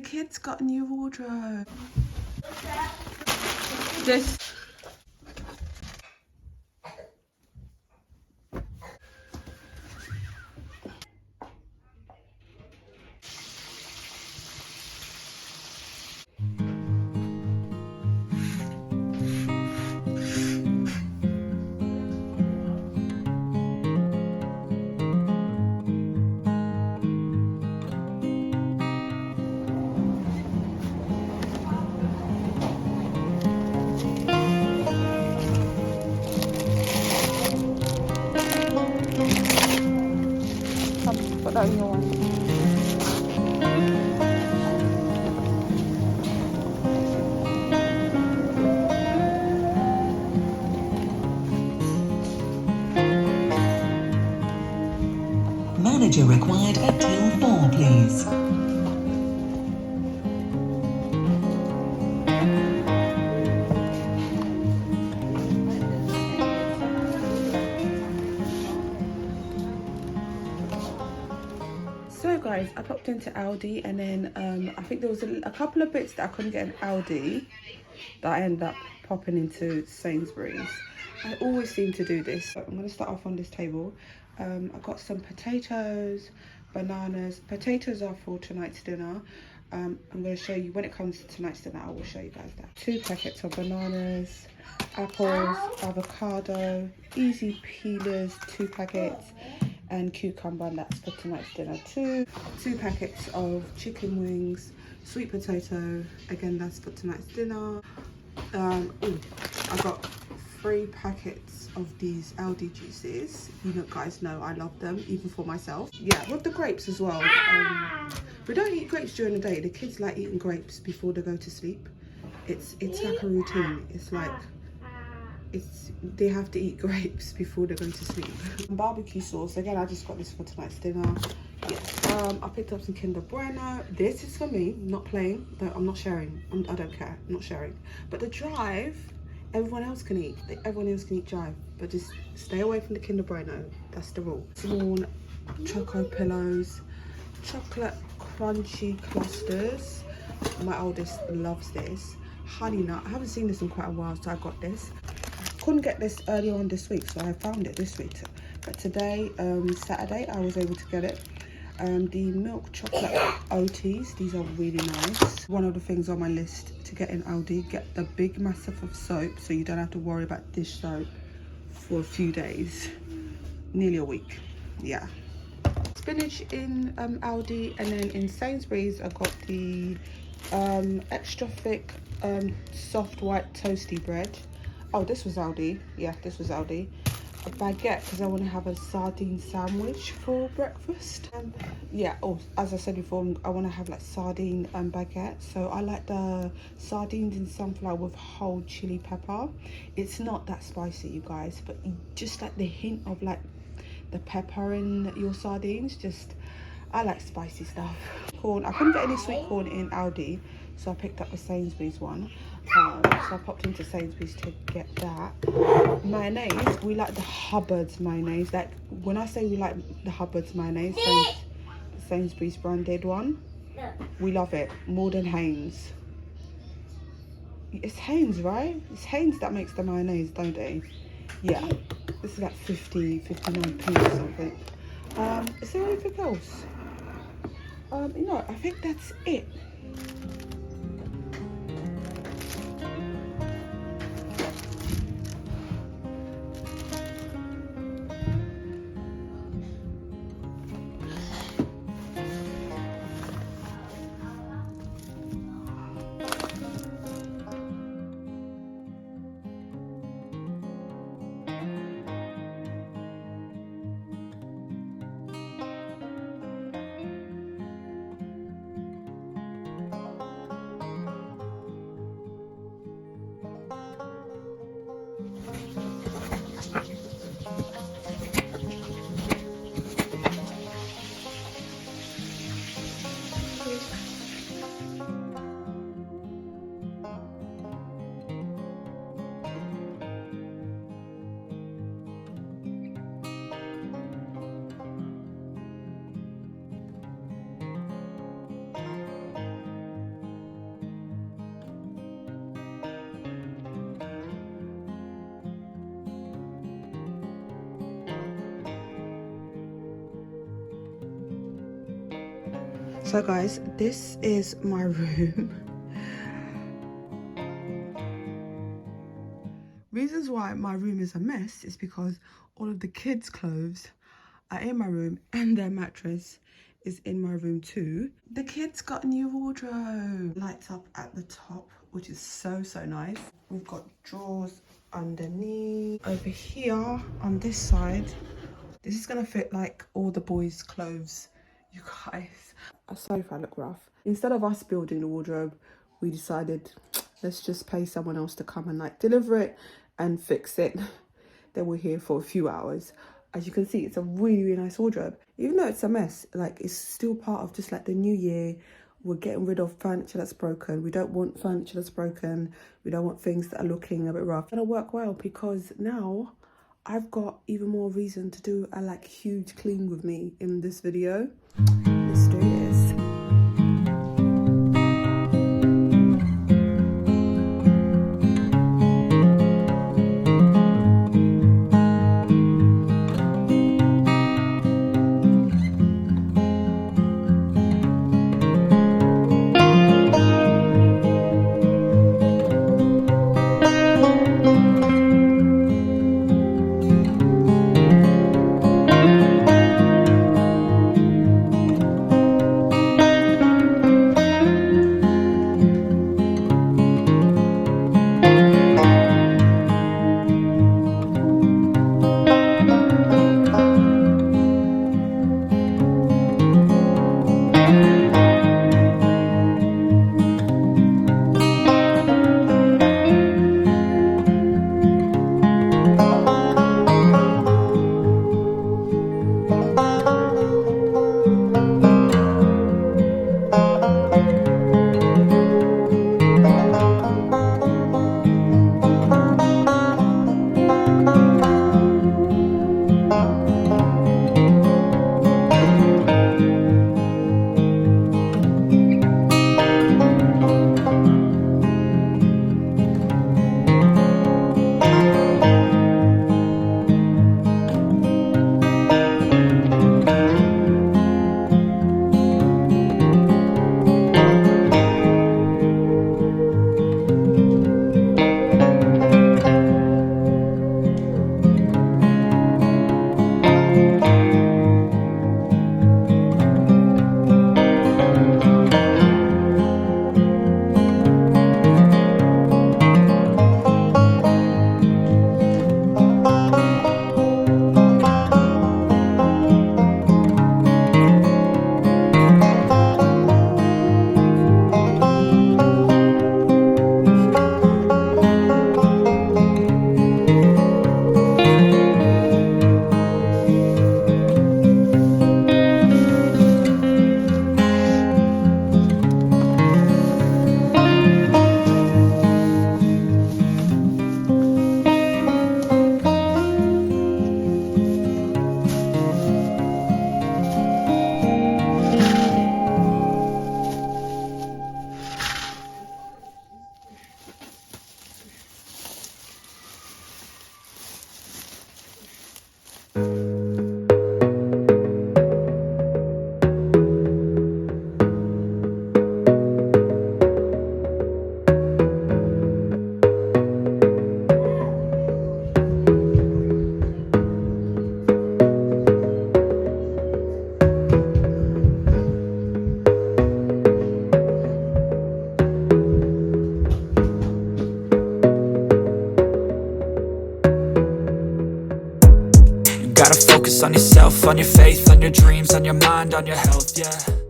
kids got a new wardrobe. This. Put that in your one. Manager required at till 4, please. So guys, I popped into Aldi, and then I think there was a couple of bits that I couldn't get in Aldi that I ended up popping into Sainsbury's. I always seem to do this. So I'm going to start off on this table. I got some potatoes, bananas. Potatoes are for tonight's dinner. I'm going to show you when it comes to tonight's dinner. I will show you guys that. 2 packets of bananas, apples, avocado, easy peelers, 2 packets, and cucumber, and that's for tonight's dinner. 2 packets of chicken wings, sweet potato, again that's for tonight's dinner. I got 3 packets of these ALDI juices. You know, guys know I love them, even for myself. Yeah, with the grapes as well. We don't eat grapes during the day. The kids like eating grapes before they go to sleep. It's like a routine. It's like they have to eat grapes before they go to sleep. Barbecue sauce, again I just got this for tonight's dinner. Yes. I picked up some Kinder Bueno. This is for me, not playing. I'm not sharing. I don't care, I'm not sharing. But the Drive, everyone else can eat. Everyone else can eat Drive, but just stay away from the Kinder Bueno. That's the rule. Small choco pillows, chocolate crunchy clusters. My oldest loves this. Honey nut, I haven't seen this in quite a while, so I got this. Couldn't get this earlier on this week, so I found it this week. But today, Saturday, I was able to get it. The milk chocolate OTs, these are really nice. One of the things on my list to get in Aldi, get the big massive of soap, so you don't have to worry about dish soap for a few days, nearly a week. Yeah. Spinach in Aldi, and then in Sainsbury's I got the extra thick soft white toasty bread. Oh, this was Aldi. Yeah, this was Aldi. A baguette, because I want to have a sardine sandwich for breakfast. Yeah, oh, as I said before, I want to have like sardine and baguette. So I like the sardines in sunflower with whole chili pepper. It's not that spicy, you guys, but you just like the hint of like the pepper in your sardines. I like spicy stuff. Corn, I couldn't get any sweet corn in Aldi, so I picked up a Sainsbury's one. So I popped into Sainsbury's to get that. Mayonnaise, we like the Hubbard's mayonnaise. Like when I say we like the Hubbard's mayonnaise, Sainsbury's branded one, we love it more than Heinz. It's Heinz, right? It's Heinz that makes the mayonnaise, don't they? Yeah, this is like 59p or something. Is there anything else? No, I think that's it. So guys, this is my room. Reasons why my room is a mess is because all of the kids' clothes are in my room and their mattress is in my room too. The kids got a new wardrobe. Lights up at the top, which is so nice. We've got drawers underneath. Over here on this side, this is gonna fit like all the boys' clothes, you guys. Sorry if I look rough. Instead of us building the wardrobe, we decided let's just pay someone else to come and like deliver it and fix it. They were here for a few hours. As you can see, it's a really nice wardrobe. Even though it's a mess, like it's still part of just like the new year. We're getting rid of furniture that's broken. We don't want furniture that's broken. We don't want things that are looking a bit rough. It's gonna work well because now I've got even more reason to do a like huge clean with me in this video. Let's do this. Gotta focus on yourself, on your faith, on your dreams, on your mind, on your health, yeah.